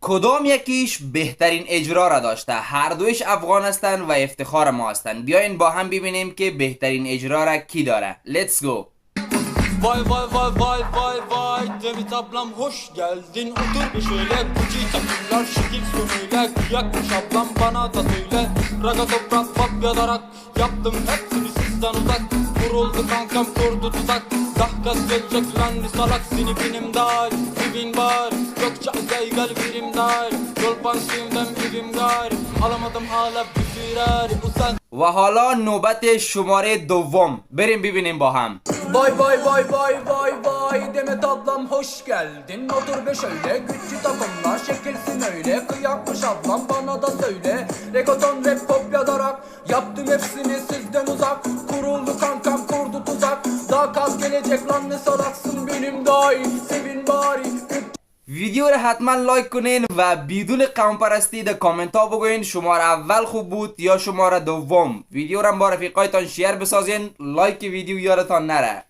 کدام یکیش بهترین اجرا را داشته؟ هر دویش افغان هستند و افتخار ما هستند. بیاین با هم ببینیم که بهترین اجرا را کی داره. Let's go. Vay vay vay vay vay vay Demet ablam hoş geldin otur bir şöyle Kuki takımlar şekil sonuyla Yakmış ablam bana da söyle Raga toprak papyadarak Yaptım hepsini sizden uzak Vuruldu kankam kurdu tuzak Dahkas gelecek lan bir salak Seni benim dar Bibin var Gökçe gel gel birim dar Yol pansiyondan bibim gar Alamadım hala bir firar Usan و حالا نوبت شماره دوم. بریم ببینیم با هم. Vay vay vay vay vay vay Demet ablam hoş geldin Otur be şöyle güçlü takımlar şekilsin öyle Kıyakmış ablam bana da söyle Reggaeton rap kopyalarak Yaptım hepsini sizden uzak Kuruldu kankam kurdu tuzak Daha kaz gelecek lan ne salaksın benim dahi Sevin bari ویدیو رو حتما لایک کنین و بدون قوم پرستی در کامنت ها بگوین شماره اول خوب بود یا شماره دوم. ویدیو رو با رفیقایتان شیر بسازین. لایک ویدیو یادتان نره.